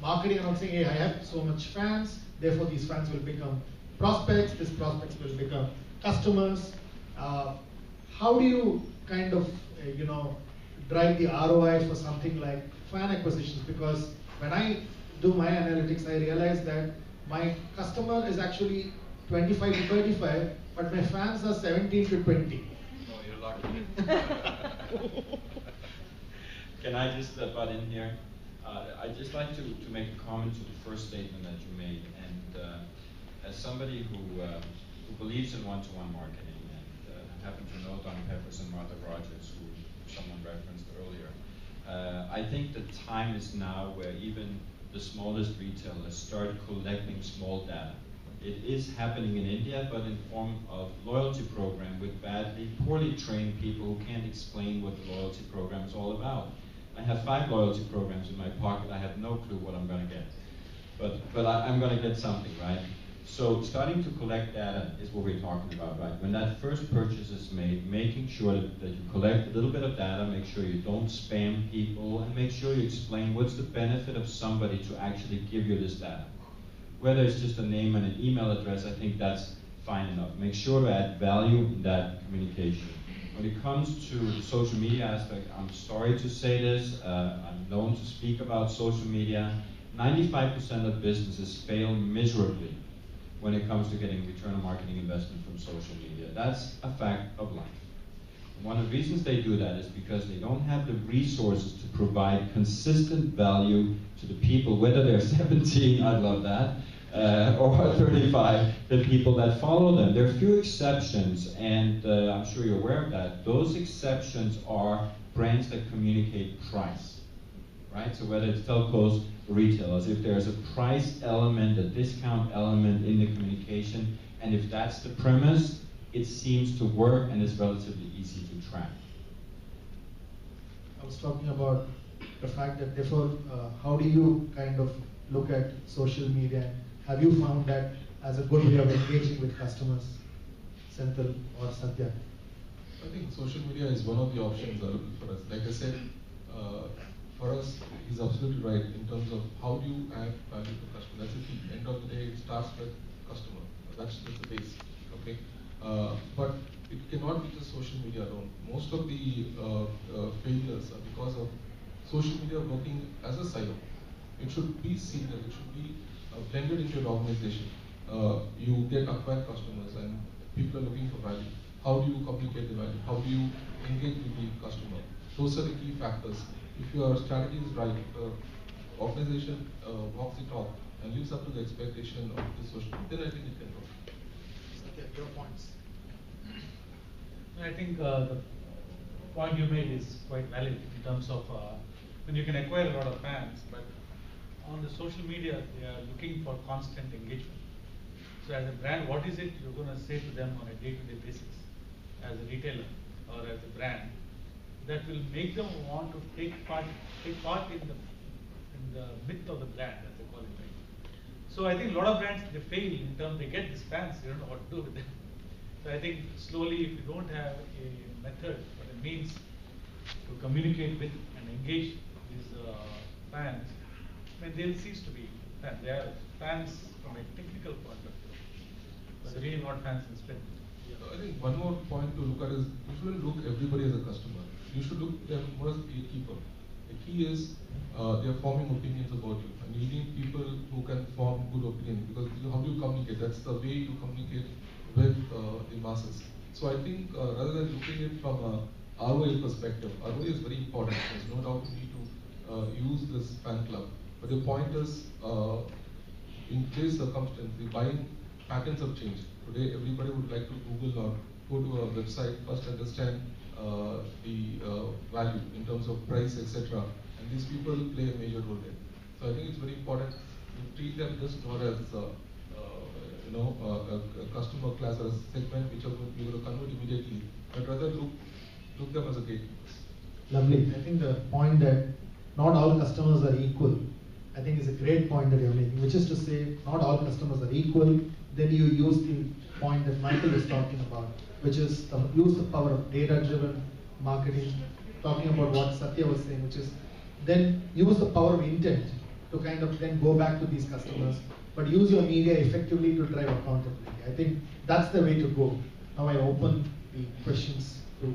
marketing and saying, hey, I have so much fans, therefore these fans will become prospects, these prospects will become customers. How do you kind of, drive the ROI for something like fan acquisitions? Because when I do my analytics, I realize that my customer is actually 25 to 35, but my fans are 17 to 20. Oh, you're lucky. Can I just butt in here? I'd just like to make a comment to the first statement that you made. And as somebody who believes in one-to-one marketing, and happen to know Don Peppers and Martha Rogers, who someone referenced earlier, I think the time is now where even the smallest retailers start collecting small data. It is happening in India, but in form of loyalty program with poorly trained people who can't explain what the loyalty program is all about. I have 5 loyalty programs in my pocket. I have no clue what I'm going to get, but I'm going to get something, right? So starting to collect data is what we're talking about, right? When that first purchase is made, making sure that you collect a little bit of data, make sure you don't spam people, and make sure you explain what's the benefit of somebody to actually give you this data. Whether it's just a name and an email address, I think that's fine enough. Make sure to add value in that communication. When it comes to the social media aspect, I'm sorry to say this, I'm known to speak about social media. 95% of businesses fail miserably when it comes to getting return on marketing investment from social media. That's a fact of life. And one of the reasons they do that is because they don't have the resources to provide consistent value to the people, whether they're 17, I love that, or 35, the people that follow them. There are few exceptions, and I'm sure you're aware of that. Those exceptions are brands that communicate price, right? So whether it's telcos or retailers, if there's a price element, a discount element in the communication, and if that's the premise, it seems to work and is relatively easy to track. I was talking about the fact that therefore, how do you kind of look at social media? Have you found that as a good way of engaging with customers, Senthil or Satya? I think social media is one of the options for us. Like I said, for us, he's absolutely right in terms of how do you add value to customer. That's the key. End of the day, it starts with customer. That's just the base. Okay, but it cannot be just social media alone. Most of the failures are because of social media working as a silo. It should be seamless. It should be blended into your organization. You get acquired customers and people are looking for value. How do you communicate the value? How do you engage with the customer? Those are the key factors. If your strategy is right, if the organization walks the talk and lives up to the expectation of the social, then I think it can work. Satya, your points. I think the point you made is quite valid in terms of when you can acquire a lot of fans, but on the social media, they are looking for constant engagement. So as a brand, what is it you're going to say to them on a day-to-day basis as a retailer or as a brand that will make them want to take part in the myth of the brand, as they call it. Right? So I think a lot of brands, they fail in terms, they get these fans, they don't know what to do with them. So I think slowly, if you don't have a method or a means to communicate with and engage these fans, then they'll cease to be fans. They are fans from a technical point of view, but they're really not fans in spirit. I think one more point to look at is you shouldn't look everybody as a customer. You should look at them more as a gatekeeper. The key is they are forming opinions about you, and you need people who can form good opinions, because how do you communicate? That's the way you communicate with the masses. So I think rather than looking at it from a ROI perspective, ROI is very important. There's no doubt we need to use this fan club. But the point is, in today's circumstance, the buying patterns have changed. Today, everybody would like to Google or go to a website, first understand the value in terms of price, etc. And these people play a major role there. So I think it's very important to treat them just not as a customer class or a segment which are going to convert immediately, but rather look them as a gatekeepers. Lovely. I think the point that not all customers are equal, I think is a great point that you're making, which is to say not all customers are equal. Then you use the point that Michael is talking about, which is use the power of data-driven marketing, talking about what Satya was saying, which is then use the power of intent to to kind of then go back to these customers, but use your media effectively to drive accountability. I think that's the way to go. Now I open the questions to